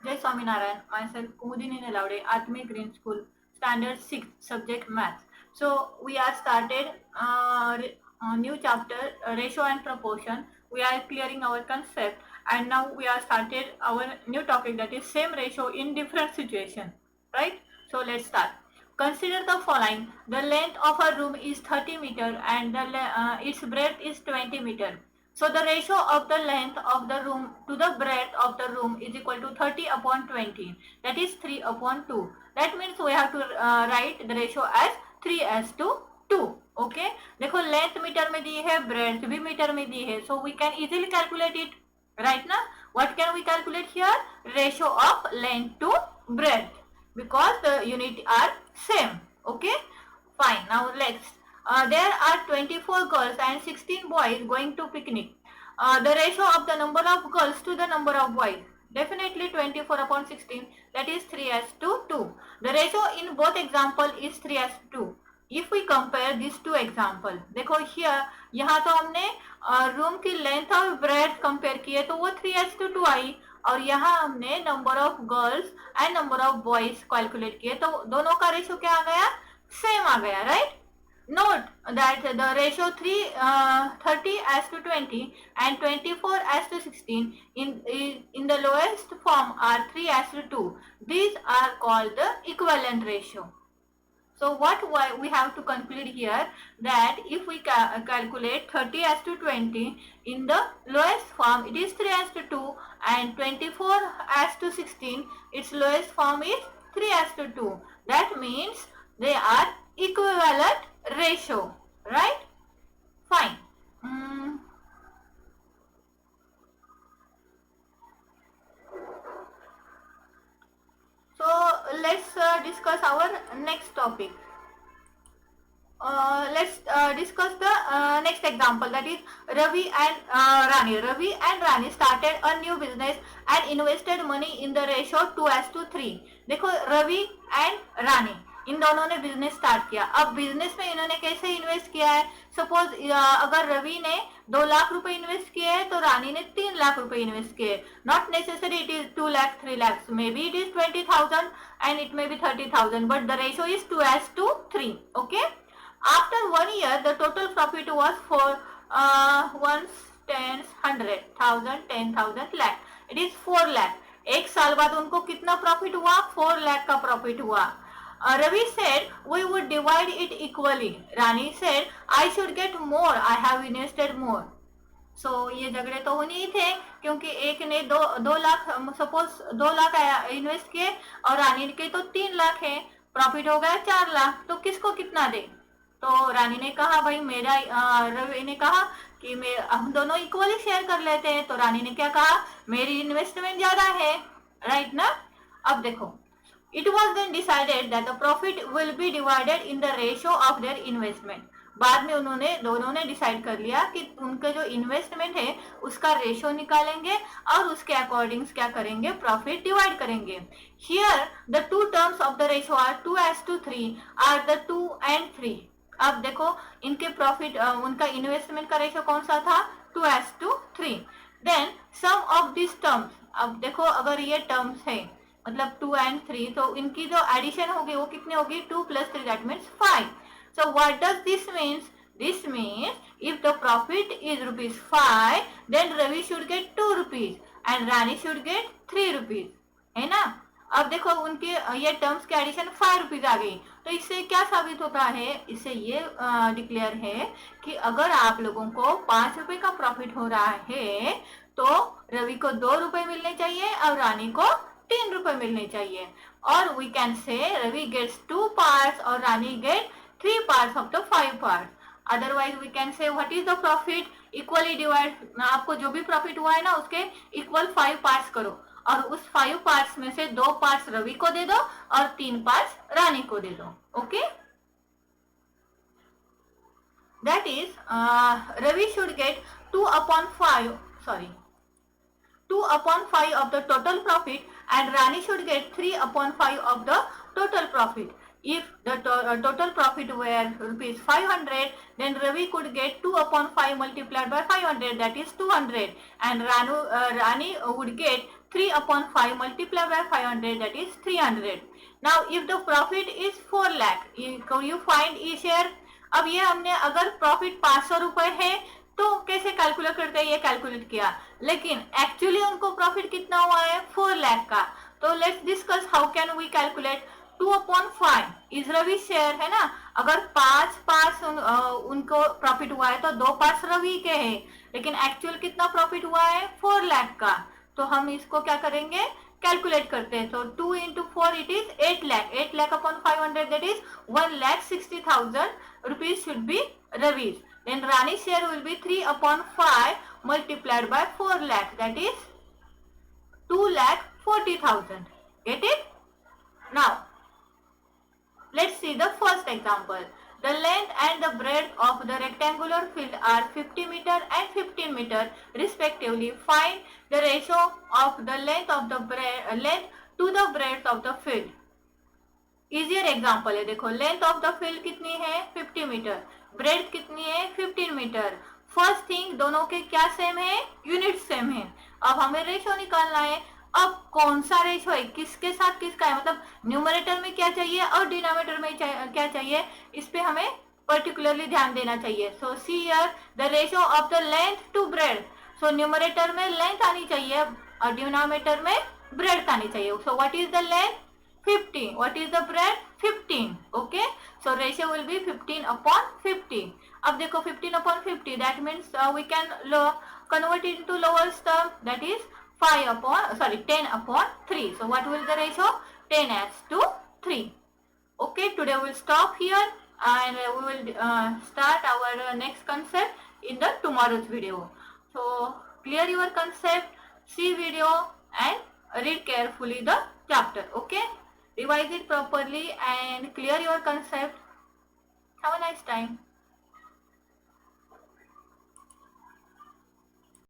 Jai Swaminarayan, myself Kumudini Nelaude, Atmi Green School, Standard 6, subject Maths. So we are started a new chapter, ratio and proportion. We are clearing our concept, and now we are started our new topic, that is same ratio in different situation, right? So let's start. Consider the following. The length of a room is 30 meter and its breadth is 20 meter. So the ratio of the length of the room to the breadth of the room is equal to 30 upon 20. That is 3 upon 2. That means we have to write the ratio as 3:2. Okay. देखो length metre में दी है, breadth भी metre में दी है. So we can easily calculate it. Right now, what can we calculate here? Ratio of length to breadth, because the unit are same. Okay. Fine. Now let's. There are 24 girls and 16 boys going to picnic. The ratio of the number of girls to the number of boys. Definitely 24 upon 16, that is 3:2. The ratio in both example is 3:2. If we compare these two example, देखो here यहाँ तो हमने room की length और breath compare किए तो वो 3:2 आई, और यहाँ हमने number of girls and number of boys calculate किए तो दोनों का रेशियो क्या आ गया? सेम आ गया, right? Note that the ratio 30:20 and 24:16 in the lowest form are 3:2. These are called the equivalent ratio. So what we have to conclude here, that if we calculate 30:20 in the lowest form, it is 3:2, and 24:16 its lowest form is 3:2. That means they are equivalent ratio, right? Fine. So let's discuss our next topic. Let's discuss the next example, that is Ravi and Rani. Ravi and Rani started a new business and invested money in the ratio 2:3. देखो Ravi and रानी इन दोनों ने business start किया. अब business में इन्होंने कैसे invest किया है? सपोज अगर रवि ने 2 लाख रुपए इन्वेस्ट किए हैं तो रानी ने 3 लाख रुपए इन्वेस्ट किए. Not necessary it is 2 lakh 3 lakh, may be it is 20,000 and it may be 30,000, but the ratio is 2:3. Okay. After 1 year, the total profit was for 1, 10, 100,000, 10,000, lakh. It is 4 lakh. एक साल बाद उनको कितना प्रॉफिट हुआ? 4 लाख का प्रॉफिट हुआ. Ravi said we would divide it equally. Rani said I should get more. I have invested more. So ये झगड़े तो होने ही थे, क्योंकि एक ने दो लाख, सपोज 2 लाख इन्वेस्ट किए और रानी के तो 3 लाख है, प्रॉफिट हो गया 4 लाख. तो किसको कितना दे? तो रानी ने कहा भाई मेरा, रवि ने कहा कि हम दोनों इक्वली शेयर कर लेते हैं. तो रानी ने क्या कहा? मेरी इन्वेस्टमेंट ज्यादा है, राइट ना? अब देखो, it was then decided that the profit will be divided in the ratio of their investment. बाद में दोनों ने डिसाइड कर लिया कि उनके जो इन्वेस्टमेंट है उसका रेशियो निकालेंगे और उसके अकॉर्डिंग क्या करेंगे? प्रॉफिट डिवाइड करेंगे. Here the two terms of the ratio are 2:3 are the 2 and 3. अब देखो इनके प्रॉफिट, उनका इन्वेस्टमेंट का रेशियो कौन सा था? 2:3. Then sum of this terms, अब देखो अगर ये टर्म्स है मतलब 2 and 3, तो इनकी जो एडिशन होगी वो कितनी होगी? 2 + 3, that means 5. So what does this means? This means if the profit is ₹5, then Ravi should get 2 rupees and Rani should get 3 rupees. है ना? अब देखो उनके ये टर्म्स के एडिशन 5 रुपीज आ गई. तो इससे क्या साबित होता है? इससे ये डिक्लेयर है कि अगर आप लोगों को 5 रुपए का प्रॉफिट हो रहा है तो रवि को 2 रुपए मिलने चाहिए और रानी को 3 रुपए मिलने चाहिए. और वी कैन से रवि गेट्स 2 पार्ट्स और Rani get 3 parts of the 5 parts. Otherwise we can say what is the profit? Equally divide, आपको जो भी प्रॉफिट हुआ है ना उसके इक्वल 5 पार्ट्स करो और उस 5 पार्ट्स में से 2 पार्ट्स रवि को दे दो और 3 पार्ट्स रानी को दे दो. Okay. That is Ravi should get 2/5 of the total profit and Rani should get 3/5 of the total profit. If the total profit were ₹500, then Ravi could get 2/5 multiplied by 500, that is 200, and Rani would get 3 upon 5 multiplied by 500, that is 300. Now if the profit is 4 lakh, you find E share. अब ये हमने अगर profit 500 रुपए है तो कैसे calculate करते हैं, ये कैलकुलेट किया, लेकिन एक्चुअली उनको प्रॉफिट कितना हुआ है 4 लाख का. तो let's discuss how can we calculate. 2/5 is Ravi share है ना. अगर 5 पास उनको प्रॉफिट हुआ है तो 2 पास रवि के हैं, लेकिन एक्चुअल कितना प्रॉफिट हुआ है 4 लाख का. तो हम इसको क्या करेंगे, कैलकुलेट करते हैं. तो 2 into 4 it is 8 lakh. 8 lakh upon 500, that is 1,60,000 rupees should be Ravi's. Then Rani's share will be 3 upon 5 multiplied by 4 lakh, that is 2,40,000. Get it? Now let's see the first example. The length and the breadth of the rectangular field are 50 meter and 15 meter respectively. Find the ratio of the length of the length to the breadth of the field. Easier example है, देखो length of the field कितनी है 50 metre, breadth कितनी है 15 metre. First thing दोनों के क्या same है, यूनिट सेम है. अब हमें रेशो निकालना है. अब कौन सा रेशो है, किसके साथ किसका है, मतलब न्यूमरेटर में क्या चाहिए और डिनोमिनेटर में क्या चाहिए, इस पे हमें पर्टिकुलरली ध्यान देना चाहिए. So see here the ratio of the length to breadth. So numerator में लेंथ आनी चाहिए और डिनोमिनेटर में ब्रेड आनी चाहिए. So what is the length 50, what is the breadth 15. Okay, so ratio will be 15 upon 50. अब देखो 15 upon 50, that means we can convert it into lower term, that is 10 upon 3. So what will the ratio, 10 as to 3. Okay, today we will stop here and we will start our next concept in the tomorrow's video. So clear your concept, see video and read carefully the chapter. Okay, revise it properly and clear your concept. Have a nice time.